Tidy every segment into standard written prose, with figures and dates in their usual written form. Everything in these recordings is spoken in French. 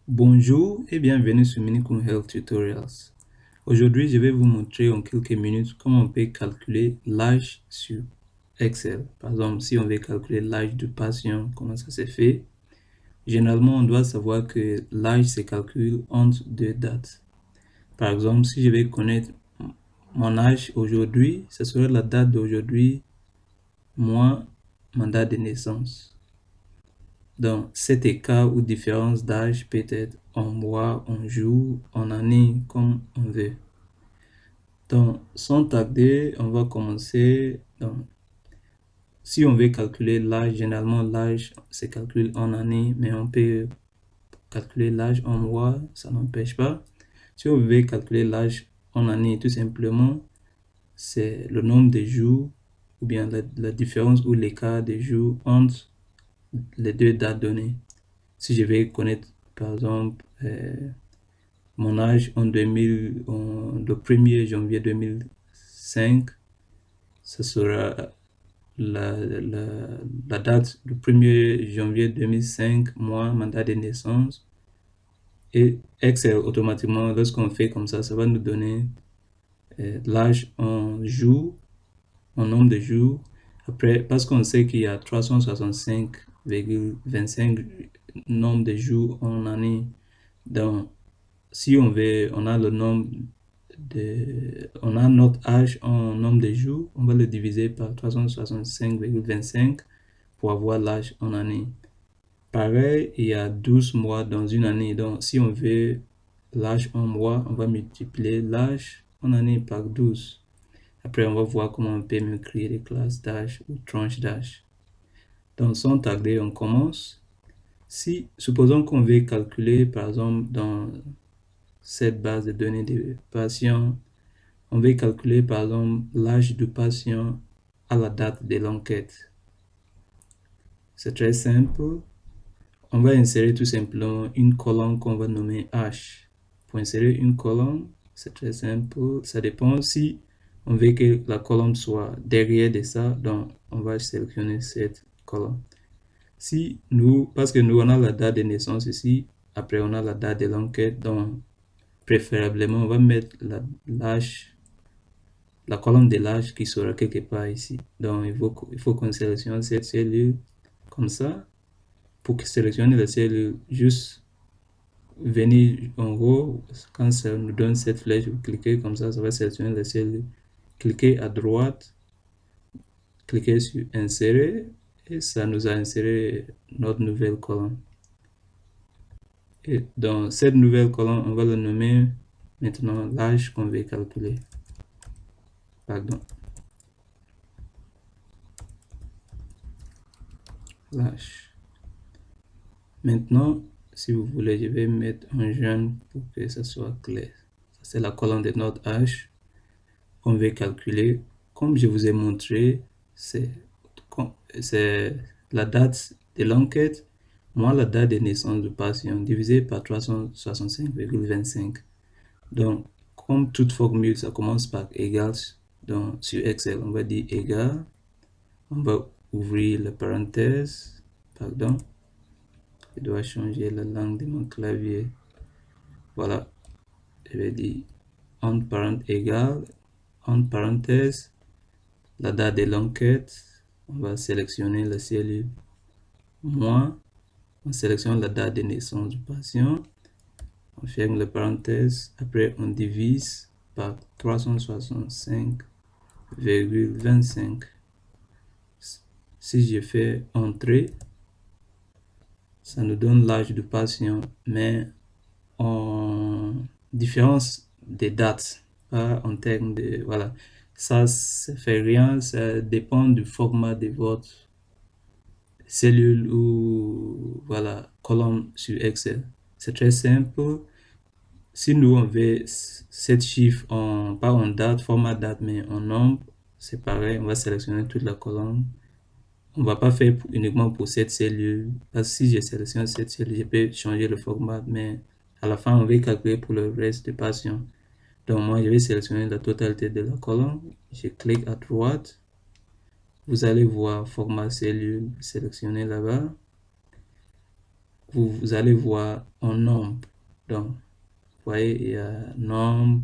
Bonjour et bienvenue sur Minikun Health Tutorials. Aujourd'hui, je vais vous montrer en quelques minutes comment on peut calculer l'âge sur Excel. Par exemple, si on veut calculer l'âge du patient, comment ça se fait? Généralement, on doit savoir que l'âge se calcule entre deux dates. Par exemple, si je vais connaître mon âge aujourd'hui, ce serait la date d'aujourd'hui moins ma date de naissance. Donc, cet écart ou différence d'âge peut être en mois, en jours, en années, comme on veut. Donc, sans tarder, on va commencer. Donc, si on veut calculer l'âge, généralement l'âge se calcule en années, mais on peut calculer l'âge en mois, ça n'empêche pas. Si on veut calculer l'âge en années, tout simplement, c'est le nombre de jours ou bien la différence ou l'écart de jours entre les deux dates données. Si je vais connaître, par exemple, mon âge en le 1er janvier 2005, ce sera la date du 1er janvier 2005, moi, ma date de naissance. Et Excel, automatiquement, lorsqu'on fait comme ça va nous donner l'âge en jours, en nombre de jours. Après, parce qu'on sait qu'il y a 365,25 nombre de jours en année. Donc, si on veut, on a le nombre on a notre âge en nombre de jours, on va le diviser par 365,25 pour avoir l'âge en année. Pareil, il y a 12 mois dans une année. Donc, si on veut l'âge en mois, on va multiplier l'âge en année par 12. Après, on va voir comment on peut même créer des classes d'âge ou tranches d'âge. Donc, sans tarder, on commence. Si, supposons qu'on veut calculer, par exemple, dans cette base de données des patients, on veut calculer, par exemple, l'âge du patient à la date de l'enquête. C'est très simple. On va insérer tout simplement une colonne qu'on va nommer H. Pour insérer une colonne, c'est très simple. Ça dépend si on veut que la colonne soit derrière de ça, donc on va sélectionner cette colonne. Si nous, parce que nous on a la date de naissance ici, après on a la date de l'enquête, donc préférablement on va mettre l'âge, la colonne de l'âge qui sera quelque part ici. Donc il faut qu'on sélectionne cette cellule comme ça. Pour sélectionner la cellule, juste venir en haut, quand ça nous donne cette flèche, vous cliquez comme ça va sélectionner la cellule. Cliquez à droite, cliquez sur insérer et ça nous a inséré notre nouvelle colonne. Et dans cette nouvelle colonne, on va le nommer maintenant l'âge qu'on veut calculer. Pardon. L'âge. Maintenant, si vous voulez, je vais mettre un jaune pour que ça soit clair. C'est la colonne de notre âge qu'on veut calculer. Comme je vous ai montré, c'est la date de l'enquête moins la date de naissance du patient divisé par 365,25. Donc, comme toute formule, ça commence par égal. Donc, sur Excel, on va dire égal. On va ouvrir la parenthèse. Pardon. Je dois changer la langue de mon clavier. Voilà. Je vais dire entre parenthèse égal, entre parenthèse, la date de l'enquête. On va sélectionner la cellule moins. On sélectionne la date de naissance du patient. On ferme la parenthèse. Après, on divise par 365,25. Si je fais entrer, ça nous donne l'âge du patient, mais en différence des dates, pas en termes de... Voilà, ça fait rien, ça dépend du format de votre cellule ou voilà, colonne sur Excel. C'est très simple. Si nous on veut 7 chiffres pas en date, format date, mais en nombre, c'est pareil, on va sélectionner toute la colonne. On va pas faire uniquement pour cette cellule, parce que si je sélectionne cette cellule, je peux changer le format, mais à la fin, on va calculer pour le reste des patients. Donc moi, je vais sélectionner la totalité de la colonne. Je clique à droite. Vous allez voir format cellule sélectionné là-bas. vous allez voir un nombre. Donc, vous voyez, il y a nombre,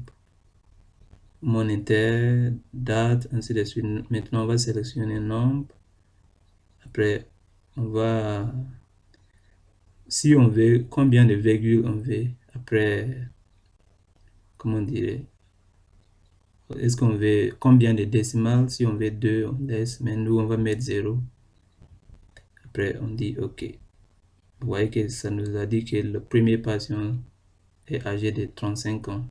monétaire, date, ainsi de suite. Maintenant, on va sélectionner nombre. Après, on va... Si on veut, combien de virgules on veut. Après, comment dire, est-ce qu'on veut combien de décimales? Si on veut 2, on laisse, mais nous, on va mettre 0. Après, on dit OK. Vous voyez que ça nous a dit que le premier patient est âgé de 35 ans.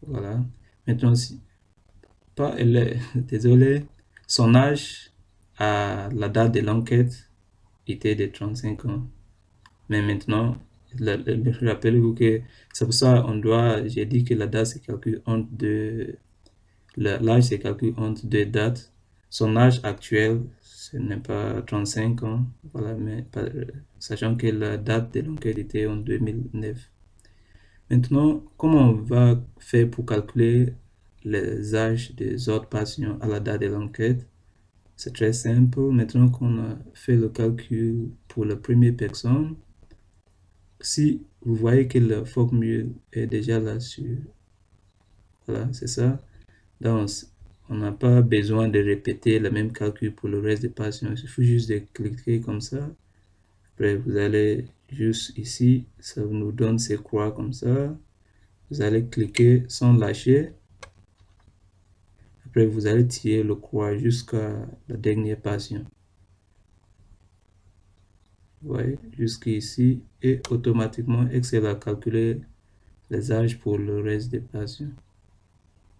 Voilà. Maintenant, si, pas, désolé, son âge à la date de l'enquête était de 35 ans. Mais maintenant, rappelez-vous que c'est pour ça on doit, j'ai dit que la date se calcule entre deux, l'âge se calcule entre deux dates. Son âge actuel, ce n'est pas 35 ans, voilà, mais sachant que la date de l'enquête était en 2009. Maintenant, comment on va faire pour calculer les âges des autres patients à la date de l'enquête? C'est très simple. Maintenant qu'on a fait le calcul pour la première personne, si vous voyez que la formule est déjà là-dessus, voilà, c'est ça. Donc, on n'a pas besoin de répéter le même calcul pour le reste des patients. Il suffit juste de cliquer comme ça. Après, vous allez juste ici, ça nous donne ces croix comme ça. Vous allez cliquer sans lâcher. Après, vous allez tirer le croix jusqu'à la dernière patient. Vous voyez, jusqu'ici. Et automatiquement, Excel a calculé les âges pour le reste des patients.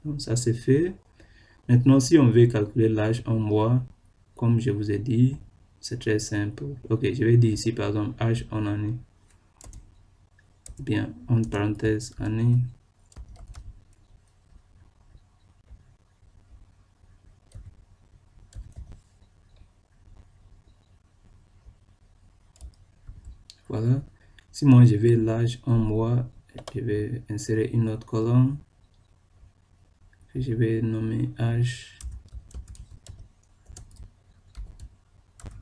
Donc, ça c'est fait. Maintenant, si on veut calculer l'âge en mois, comme je vous ai dit, c'est très simple. Ok, je vais dire ici, par exemple, âge en année. Bien, entre parenthèses, année. Voilà. Si moi je vais l'âge en mois, je vais insérer une autre colonne. Je vais nommer âge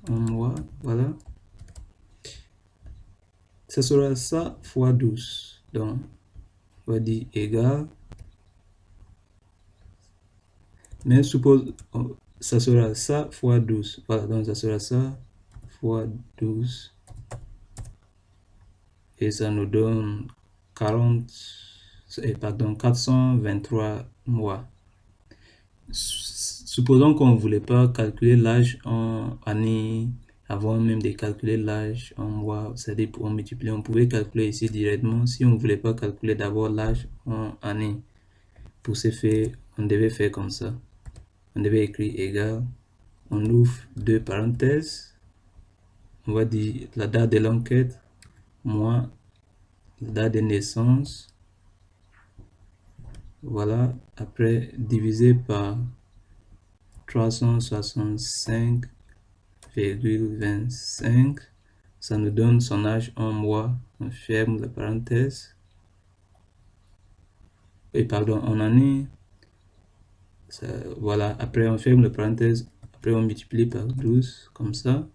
en mois. Voilà. Ce sera ça fois 12. Donc, on va dire égal. Mais suppose, ça sera ça fois 12. Voilà, donc ça sera ça fois 12. Et ça nous donne 423 mois. Supposons qu'on ne voulait pas calculer l'âge en année avant même de calculer l'âge en mois, c'est-à-dire pour multiplier, on pouvait calculer ici directement. Si on ne voulait pas calculer d'abord l'âge en année, pour ce faire, on devait faire comme ça. On devait écrire égal, on ouvre deux parenthèses, on va dire la date de l'enquête, mois, la date de naissance, voilà, après divisé par 365,25, ça nous donne son âge en mois. On ferme la parenthèse. Et pardon, en année. Ça, voilà, après on ferme la parenthèse. Après on multiplie par 12, comme ça.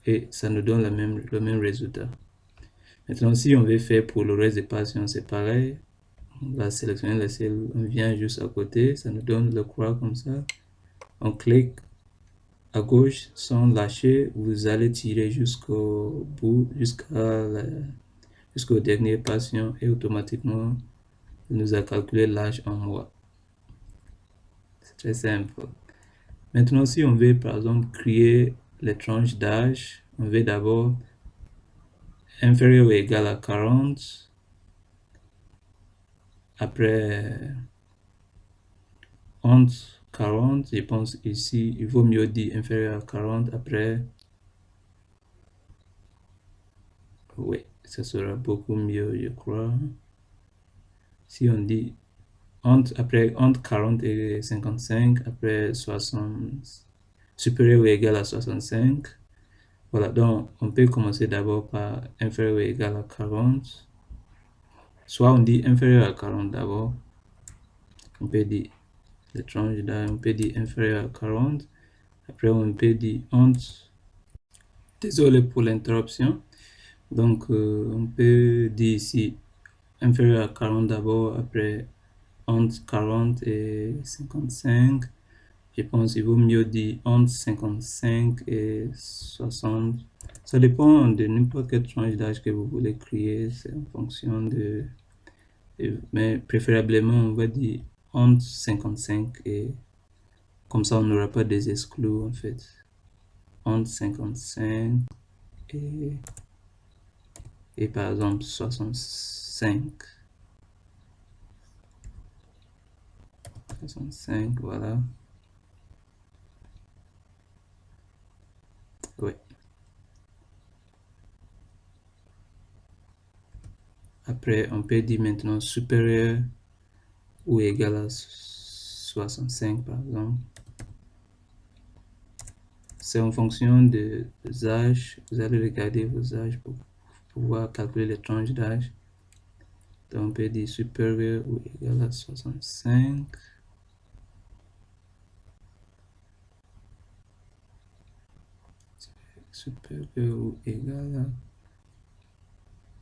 Et ça nous donne le même résultat. Maintenant, si on veut faire pour le reste des patients, c'est pareil. On va sélectionner la cellule, on vient juste à côté, ça nous donne le croix comme ça. On clique à gauche sans lâcher, vous allez tirer jusqu'au bout, jusqu'au dernier patient et automatiquement, il nous a calculé l'âge en mois. C'est très simple. Maintenant, si on veut par exemple créer les tranches d'âge, on veut d'abord inférieur ou égal à 40. Après, entre 40, je pense ici, il vaut mieux dire inférieur à 40. Après, oui, ça sera beaucoup mieux, je crois. Si on dit entre 40 et 55, après 60, supérieur ou égal à 65. Voilà, donc on peut commencer d'abord par inférieur ou égal à 40. Soit on dit inférieur à 40 d'abord. On peut dire les tranches d'âge, on peut dire inférieur à 40. Après, on peut dire entre. Désolé pour l'interruption. Donc, on peut dire ici inférieur à 40 d'abord, après entre 40 et 55. Je pense qu'il vaut mieux dire entre 55 et 60. Ça dépend de n'importe quelle tranche d'âge que vous voulez créer. C'est en fonction de... Mais préférablement, on va dire entre 55 et... Comme ça, on n'aura pas des exclus, en fait. Entre 55 et... Et par exemple, 65. 65, voilà. Ouais. Après, on peut dire maintenant supérieur ou égal à 65, par exemple. C'est en fonction des âges. Vous allez regarder vos âges pour pouvoir calculer les tranches d'âge. Donc, on peut dire supérieur ou égal à 65. Supérieur ou égal à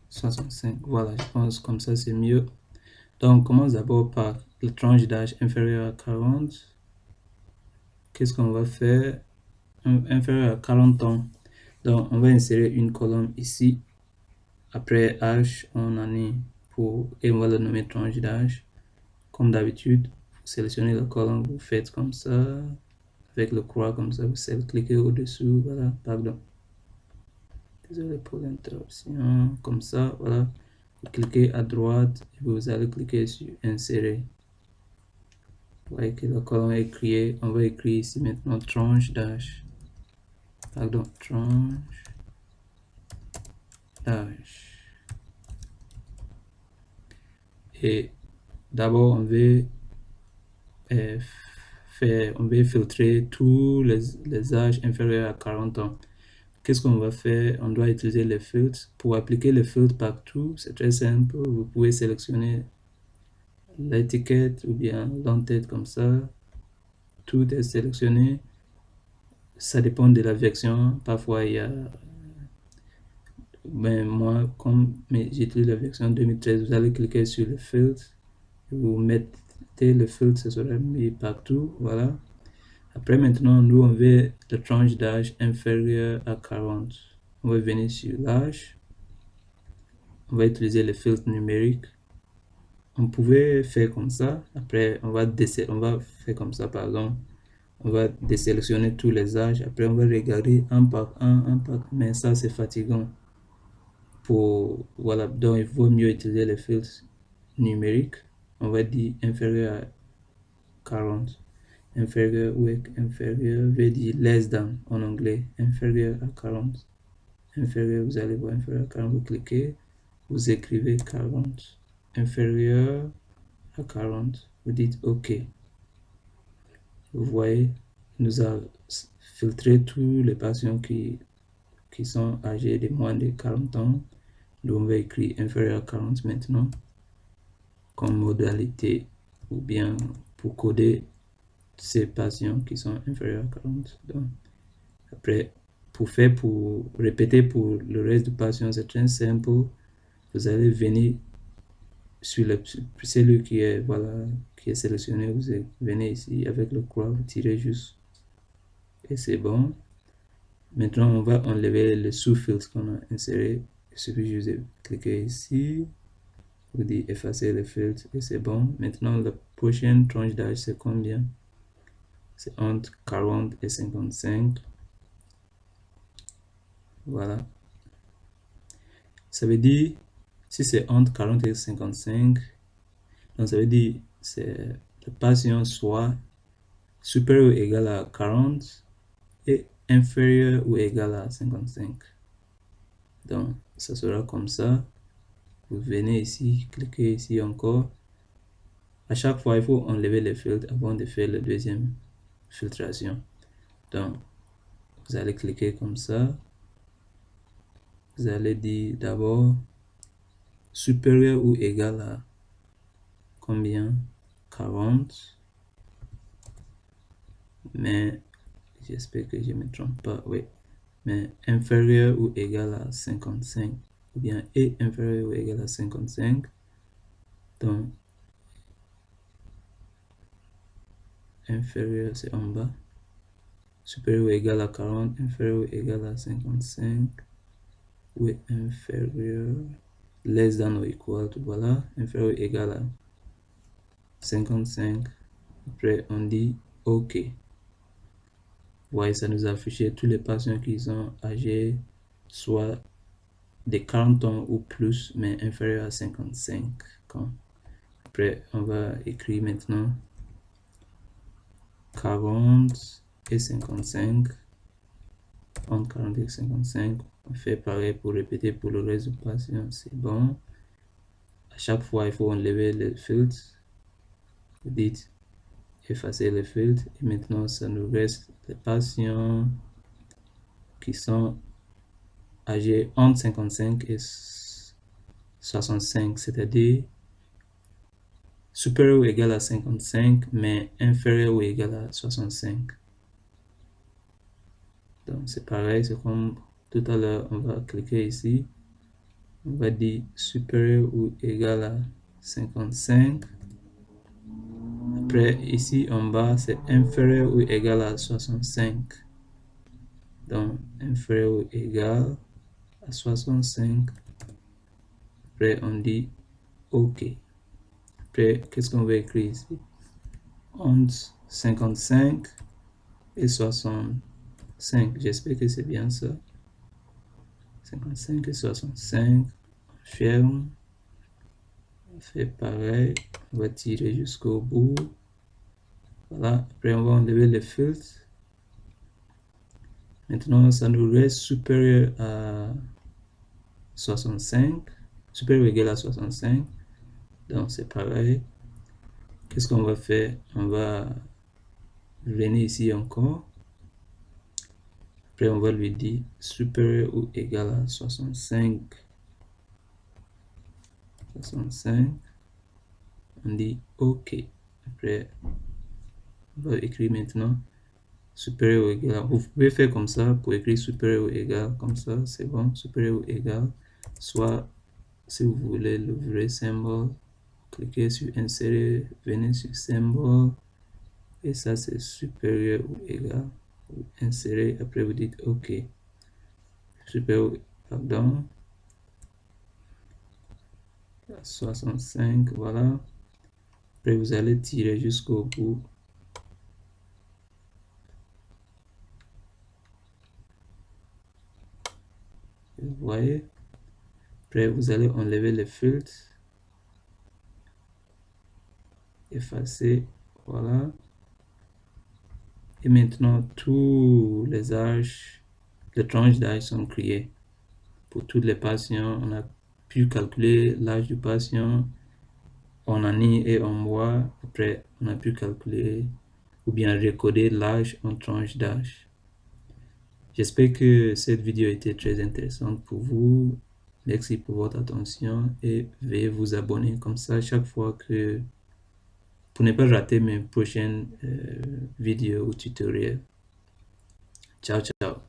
65. Voilà, je pense comme ça c'est mieux. Donc, on commence d'abord par la tranche d'âge inférieure à 40. Qu'est-ce qu'on va faire? Inférieur à 40 ans. Donc, on va insérer une colonne ici. Après âge en année et on va le nommer tranche d'âge. Comme d'habitude, vous sélectionnez la colonne, vous faites comme ça, avec le croix comme ça, vous cliquez au-dessous, voilà, pardon. Désolé pour l'interruption, comme ça, voilà. Vous cliquez à droite et vous allez cliquer sur insérer. Vous voyez que la colonne est créée. On va écrire ici maintenant tranche d'âge. Pardon, tranche d'âge. Et d'abord, on veut filtrer tous les âges inférieurs à 40 ans. Qu'est-ce qu'on va faire? On doit utiliser les filtres. Pour appliquer les filtres partout, c'est très simple. Vous pouvez sélectionner l'étiquette ou bien l'entête comme ça. Tout est sélectionné. Ça dépend de la version. Parfois, il y a... Ben, moi, comme j'utilise la version 2013, vous allez cliquer sur le filtre. Vous mettez le filtre, ce sera mis partout. Voilà. Après, maintenant, nous, on veut la tranche d'âge inférieure à 40. On va venir sur l'âge. On va utiliser le filtre numérique. On pouvait faire comme ça. Après, on va faire comme ça, par exemple. On va désélectionner tous les âges. Après, on va regarder un par un par un. Mais ça, c'est fatigant. Voilà, donc il vaut mieux utiliser les filtres numériques. On va dire inférieur à 40. Inférieur ou inférieur veut dire less than en anglais. Inférieur à 40. Inférieur, vous allez voir inférieur à 40. Vous cliquez, vous écrivez 40. Inférieur à 40. Vous dites OK. Vous voyez, il nous a filtré tous les patients qui sont âgés de moins de 40 ans. Donc on va écrire inférieur à 40 maintenant comme modalité ou bien pour coder ces patients qui sont inférieurs à 40. Donc, après, pour répéter pour le reste du patient, c'est très simple. Vous allez venir sur celui qui est, voilà, qui est sélectionné. Vous venez ici avec le croix, vous tirez juste et c'est bon. Maintenant, on va enlever le sous-filtre qu'on a inséré. Il suffit juste de cliquer ici. Vous dites effacer le filtre et c'est bon. Maintenant, la prochaine tranche d'âge, c'est combien? C'est entre 40 et 55. Voilà. Ça veut dire, si c'est entre 40 et 55, donc ça veut dire c'est le patient soit supérieur ou égal à 40 et inférieur ou égal à 55. Donc, ça sera comme ça. Vous venez ici, cliquez ici encore. À chaque fois, il faut enlever les filtres avant de faire la deuxième filtration. Donc, vous allez cliquer comme ça. Vous allez dire d'abord supérieur ou égal à combien? 40. Mais J'espère que je ne me trompe pas, oui. Mais inférieur ou égal à 55, ou bien est inférieur ou égal à 55. Donc, inférieur, c'est en bas. Supérieur ou égal à 40, inférieur ou égal à 55, ou inférieur, less than or equal to, voilà, inférieur ou égal à 55. Après, on dit OK. Vous voyez, ça nous a affiché tous les patients qui sont âgés soit de 40 ans ou plus, mais inférieur à 55 ans. Après, on va écrire maintenant 40 et 55. Entre 40 et 55. On fait pareil pour répéter pour le reste du patient. C'est bon. À chaque fois, il faut enlever le filtre. Vous dites effacer le filtre. Et maintenant, ça nous reste les patients qui sont âgés entre 55 et 65, c'est-à-dire supérieur ou égal à 55, mais inférieur ou égal à 65. Donc, c'est pareil, c'est comme tout à l'heure, on va cliquer ici. On va dire supérieur ou égal à 55. Après, ici en bas, c'est inférieur ou égal à 65. Donc, inférieur ou égal à 65. Après, on dit OK. Après, qu'est-ce qu'on va écrire ici? Entre 55 et 65. J'espère que c'est bien ça. 55 et 65. On ferme. On fait pareil. On va tirer jusqu'au bout. Voilà. Après, on va enlever le filtre. Maintenant, ça nous reste supérieur à 65. Supérieur ou égal à 65. Donc, c'est pareil. Qu'est-ce qu'on va faire? On va venir ici encore. Après, on va lui dire supérieur ou égal à 65. 65. On dit OK. Après, on va écrire maintenant supérieur ou égal à... Vous pouvez faire comme ça pour écrire supérieur ou égal. Comme ça, c'est bon. Supérieur ou égal. Soit, si vous voulez le vrai symbole, cliquez sur insérer, venez sur symbole. Et ça, c'est supérieur ou égal. Vous insérez, après vous dites OK. Supérieur, pardon. 65, voilà. Après, vous allez tirer jusqu'au bout. Vous voyez. Après, vous allez enlever le filtre. Effacer, voilà. Et maintenant, tous les âges, les tranches d'âge sont créées. Pour tous les patients, on a pu calculer l'âge du patient en année et en mois. Après, on a pu calculer ou bien recoder l'âge en tranches d'âge. J'espère que cette vidéo a été très intéressante pour vous. Merci pour votre attention et veuillez vous abonner comme ça chaque fois que pour ne pas rater mes prochaines vidéos ou tutoriels. Ciao, ciao.